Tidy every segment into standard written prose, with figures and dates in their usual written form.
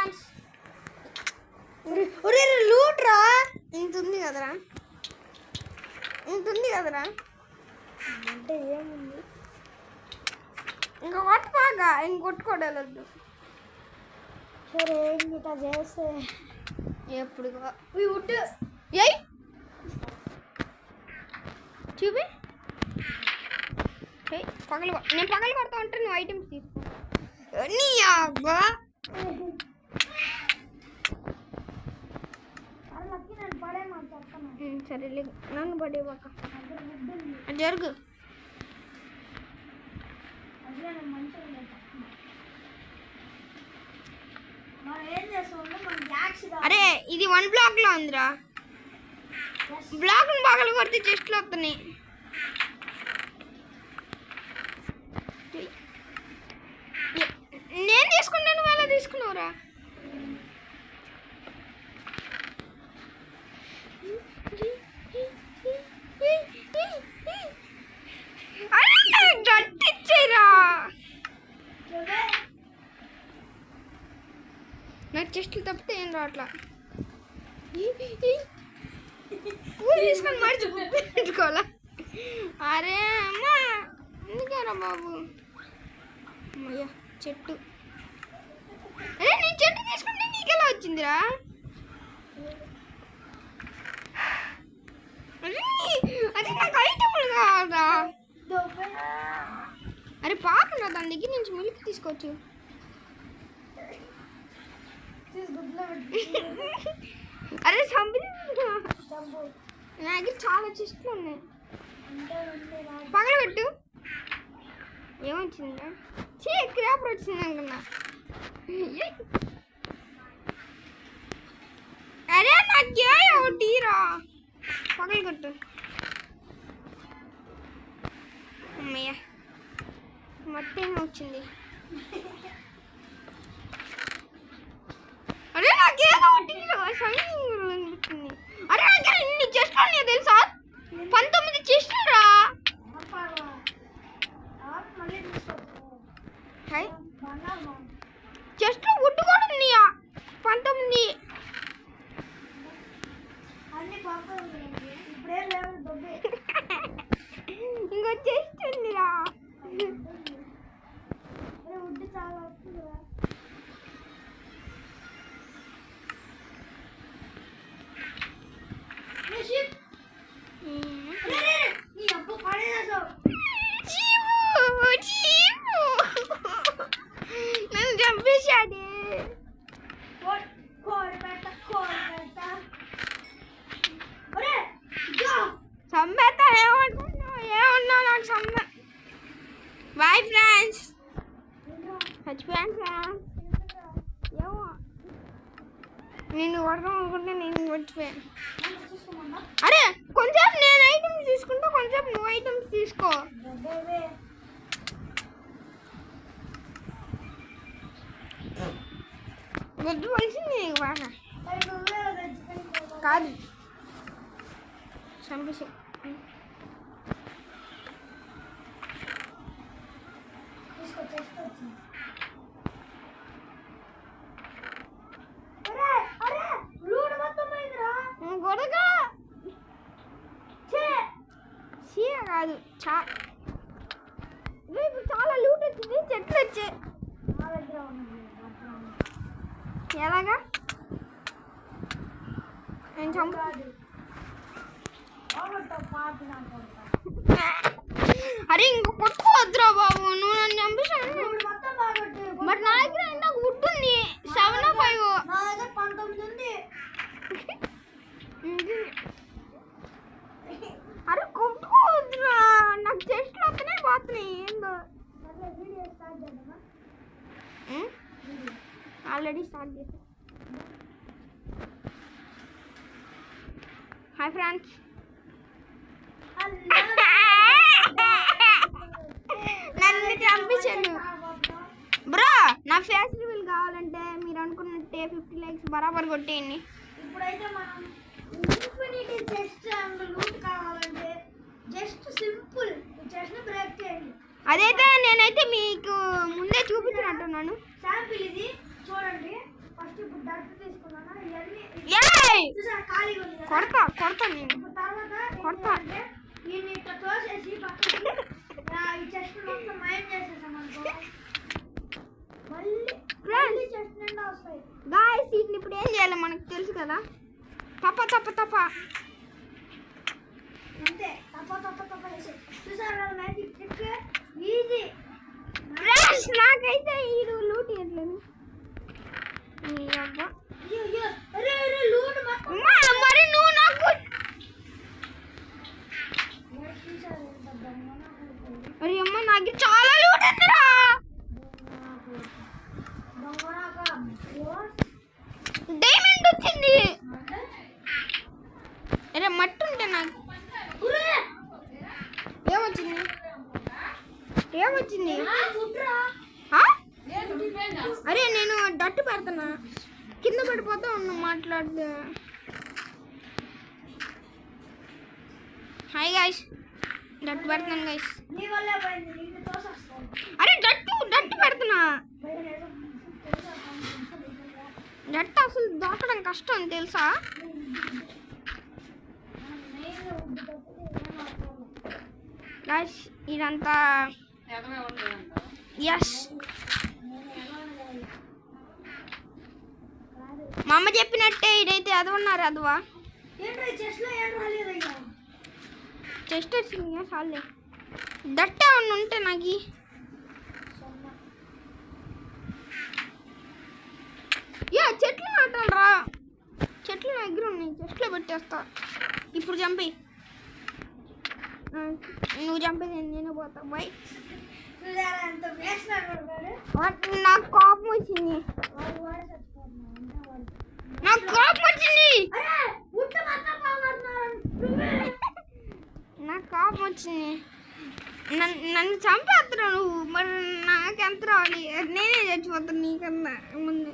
Friends. ఒరే loot రా. ఇంత ఉంది కదరా అంటే ఏముంది ఇంకా కొట్టు బాగా ఇంకొట్టుకోవడలేదు. సరే ఇంత చేస్తే ఎప్పుడు వుడ్ ఏయ్ చూపి నేను పగలు కొడతా ఉంటే నువ్వు ఐటమ్స్ తీసుకో. నీ అబ్బా సరే నన్ను పడే ఒక జరుగు. అరే ఇది 1 బ్లాక్ లో ఉందిరా. బ్లాక్ పగలు కొడితే చెస్ట్లు వస్తున్నాయి. నేను తీసుకున్నాను నువ్వు ఎలా తీసుకున్నావురా? గట్టిచ్చేరా. నాకు చెస్ట్లు తప్పితే ఏం రావట్లా. పూలు తీసుకొని మర్చిపోవాలా? అరే అమ్మా ఎందుకేరా బాబు. అయ్యా చెట్టు. అరే నేను చెట్టు తీసుకుంటే నీకెలా వచ్చిందిరా? అరే నాకు ఐటమ్లు కాదా? అరే పాపరా దాని దగ్గర నుంచి మిల్క్ తీసుకోవచ్చు. అరే నా దగ్గర చాలా చెస్ట్లు ఉన్నాయి. పగలబెట్టు. ఏమొచ్చిందా? క్రాపర్ వచ్చింది అనుకున్నా. అరే నాకే ఒకటిరా పగలగొట్టు. అమ్మయ్య మొత్తం వచ్చింది. అరే నాకేదో ఒకటి అనిపించింది. అరే దగ్గర ఇన్ని చెస్ట్లు ఉన్నాయి తెలుసా? 19 చెస్ట్లు రా. చెస్ట్లు గుడ్డు కూడా ఉన్నాయా? 19. ఇంకో చెస్ట్ ఉందిరా. నన్ను చంపేశాడే. చంపేస్తా ఏమన్నా నాకు చంప. Boy friends. చచ్చిపోయాను ఫ్రెండ్స్. ఏమో నేను కొడదాం అనుకుంటే నేను కొట్టిపోయాను. అరే కొంచెం నేను ఐటమ్స్ తీసుకుంటా, కొంచెం నువ్వు ఐటమ్స్ తీసుకో. గుడ్డు పలిసింది నీకు బాగా కాదు. చంపేసి గొడగా కాదు ఇప్పుడు చాలా లూట్ వచ్చింది. చెట్లు వచ్చాయి. ఎలాగా నేను అరే ఇంకో కొట్టుకోవద్దురా బాబు. నువ్వు నన్ను చంపేశాను. బట్ నా దగ్గర ఇందాక వుడ్ ఉంది 7 or 5. అరే కొట్టుకోవద్దురా. నాకు చెస్ట్లు వస్తున్నాయి పోతున్నాయి. ఏందో ఆల్రెడీ స్టార్ట్ చేసా. Hi friends. నన్ను చంపించాను బ్రో. నా ఫేస్ రివీల్ కావాలంటే మీరు అనుకున్నట్టే 50 likes బరాబర్ కొట్టేయండి. ఇప్పుడైతే మనం ఇన్ఫినిటీ చెస్ట్ అండ్ లూట్ కావాలంటే జస్ట్ సింపుల్ చెస్ట్ బ్రేక్ చేయండి. అదైతే నేనైతే మీకు ముందే చూపించినట్టున్నాను. శాంపిల్ ఇది చూడండి. ఫస్ట్ ఏయ్! కొడతా నేను కొడతా. గాయ్స్ వీటిని ఇప్పుడు ఏం చేయాలి మనకు తెలుసు కదా. తప్ప తప్ప తప్ప అంతే. చూసారా మ్యాజిక్ ట్రిక్ ఈజీ. ఫ్రెండ్స్ నాకైతే ఈడు లూట్ ఇవ్వట్లేదు. మరి నువ్వు నాకు అరే అమ్మ నాకు చాలా లూట్ ఉందిరా. డైమండ్ వచ్చింది. అరే మట్టి ఉంటే నాకు ఏమొచ్చింది ఏమొచ్చింది? అరే నేను డట్టు పెడుతున్నా, కింద పడిపోతా ఉన్నా మాట్లాడితే. హాయ్ గాయ్స్, డట్టు పెడుతున్నాను గాయ్స్. అరే డట్టు పెడుతున్నా. డట్టు అసలు దొరకడం కష్టం తెలుసా. గాయ్స్ ఇదంతా ఎస్ మా అమ్మ చెప్పినట్టే ఇదైతే అదవన్నారు అదవా చెస్ట్ వచ్చింది చాలే. దట్ట ఏమన్నా ఉంటే నాకు చెట్లు నాటాలి రా. చెట్లు నా దగ్గర ఉన్నాయి, చెట్లో పెట్టేస్తా. ఇప్పుడు చంపి నువ్వు చంపేది నేను పోతా. బై. నాకు కోపం వచ్చింది, నాకు కోపం వచ్చింది, నాకు కోపం వచ్చింది. నన్ను చంపేస్తున్నావు నువ్వు, మరి నాకెంత రావాలి? నేనే చచ్చిపోతాను నీకన్నా ముందు.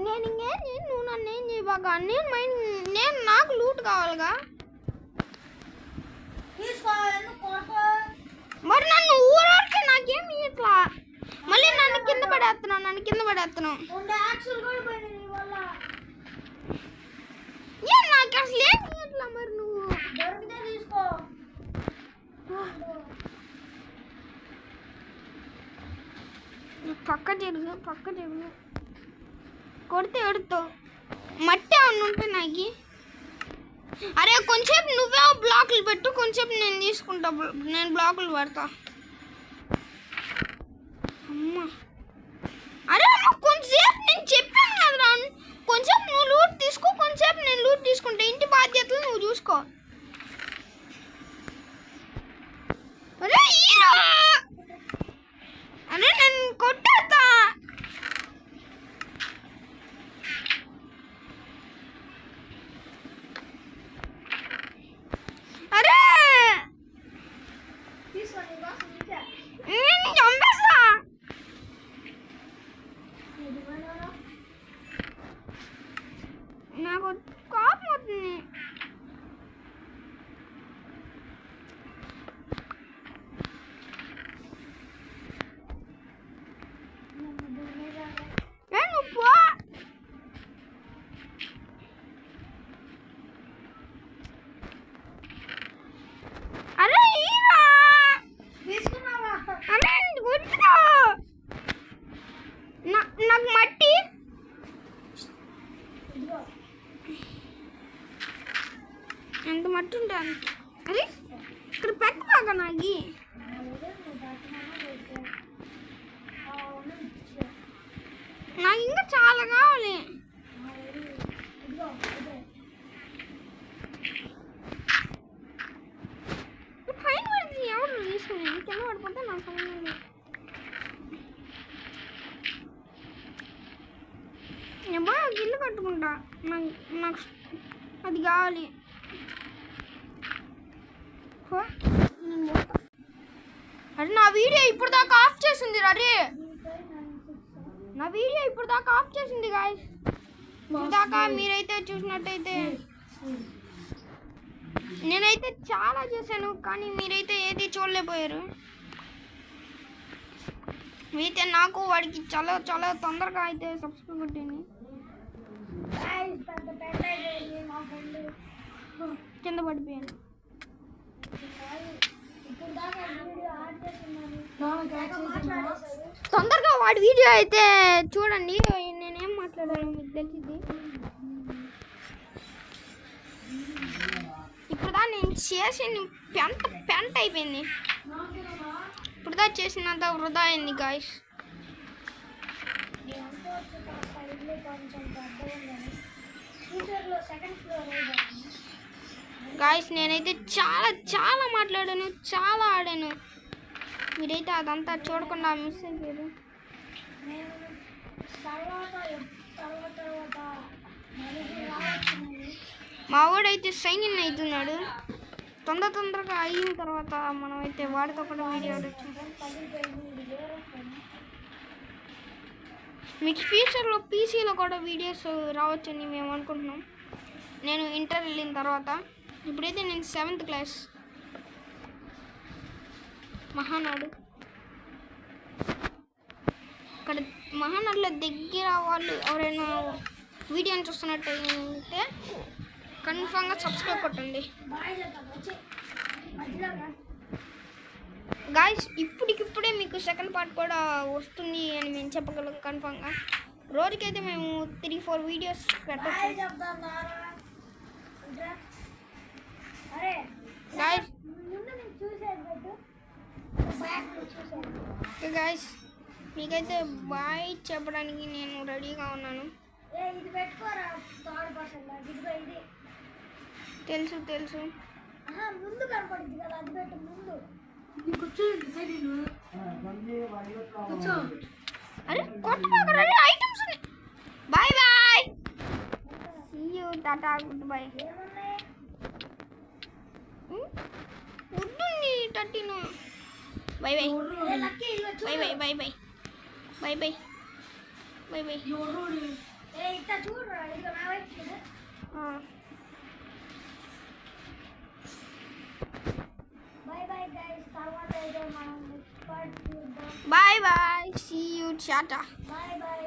నేను ఇంకేం చేయను, నువ్వు నన్ను ఏం చేయబాగా. నేను నాకు లూట్ కావాలిగా. మరి నన్ను ఊరికి నాకేం ఇట్లా మళ్ళీ నన్ను కింద పడేస్తున్నావు. ఏం నాకు అసలు ఏం ఇట్లా. మరి నువ్వు పక్క జరుగు కొడితే ఎడుతావు. మట్టి ఏమన్నా ఉంటే నాకు. అరే కొంచెంసేపు నువ్వే బ్లాకులు పెట్టు, కొంచెంసేపు నేను తీసుకుంటా. నేను బ్లాకులు పెడతా. అమ్మా అరే అమ్మ కొంచెంసేపు నేను చెప్పాను కదరా, కొంచెంసేపు నువ్వు లూట్ తీసుకో, కొంచెంసేపు నేను లూట్ తీసుకుంటా. ఇంటి బాధ్యతలు నువ్వు చూసుకో. అరే అరే నేను కొట్టేస్తా. అరే నేను చంపేస్తా. నాకు కోపం వస్తుంది. నువ్వు పో. అరే అరే వద్దురా. నాకు మట్టి ఎంత మట్టి ఉంటే అంత. అరే ఇక్కడ పెట్టబాగా నాకు. నాకు ఇంకా చాలా కావాలి. పైన పడితే ఎవరు తీసుకుని కింద పడిపోతే నాకు పైన నేను బాగా గిల్లు కట్టుకుంటా. నాకు అది కావాలి. అరే నా వీడియో ఇప్పుడు దాకా ఆఫ్ చేసింది. అరే నా వీడియో ఇప్పుడు దాకా ఆఫ్ చేసింది గాయ్స్. ఇందాక మీరైతే చూసినట్టయితే నేనైతే చాలా చేశాను, కానీ మీరైతే ఏది చూడలేకపోయారు. అయితే నాకు వాడికి చాలా చాలా తొందరగా అయితే సబ్స్క్రైబ్ కొట్టండి. Guys, పెద్ద పెద్ద అయిపోయింది మా ఫ్రెండ్. కింద పడిపోయాను. ఇప్పుడు దాకా వీడియో ఆన్ చేస్తున్నాను. మాట్లాడేశాడు. తొందరగా వాడి వీడియో అయితే చూడండి. నేనేం మాట్లాడాను మీకు తెలిసింది. ఇప్పుడు నేను చేసిన పెంట అయిపోయింది. ఇప్పుడు చేసినంత వృధా అయింది గాయస్. ఫ్యూచర్లో సెకండ్ ఫ్లోర్ అయిపోతుంది. గాయస్ నేనైతే చాలా చాలా మాట్లాడాను, చాలా ఆడాను. మీరైతే అదంతా చూడకుండా మిస్ అయిపోయారు. నేను తర్వాత మనకి రావచ్చున్నాను. మా వాడైతే సైన్ ఇన్ అవుతున్నాడు. తొందరగా అయిన తర్వాత మనం అయితే వాడితో కూడా వీడియో వచ్చు. మీకు ఫ్యూచర్లో పీసీలో కూడా వీడియోస్ రావచ్చని మేము అనుకుంటున్నాం. నేను ఇంటర్ వెళ్ళిన తర్వాత. ఇప్పుడైతే నేను 7th క్లాస్. మహానాడు ఇక్కడ మహానాడులో దగ్గర వాళ్ళు ఎవరైనా వీడియోని చూస్తున్నట్టయితే కన్ఫామ్గా సబ్స్క్రైబ్ కొట్టండి గాయస్. ఇప్పటికిప్పుడే మీకు సెకండ్ పార్ట్ కూడా వస్తుంది అని మేము చెప్పగలం కన్ఫామ్గా. రోజుకైతే మేము 3-4 వీడియోస్ పెట్టచ్చు గాయస్. గాయస్ మీకైతే బాయ్ చెప్పడానికి నేను రెడీగా ఉన్నాను. ఇది పెట్టుకోరా థర్డ్ పర్సన్ ఇది తెలుసు తెలుసు. ముందు కనపడుద్ది కదా, అది పెట్టు ముందు. అరే కొట్టుకోకరా, ఐటమ్స్ ఉన్నాయి. Bye bye, see you, tata, good bye. ఏమున్నాయి? ఉంటుంది 13. Bye bye Lucky bye bye bye bye bye bye bye bye. ఇట్లా చూడరా, ఇదిగో నా వైపు చూడు. బాయ్ బాయ్ గైస్, తర్వాత అయితే మనం నెక్స్ట్ పార్ట్ చూద్దాం. Bye bye, see you, tata. Bye bye.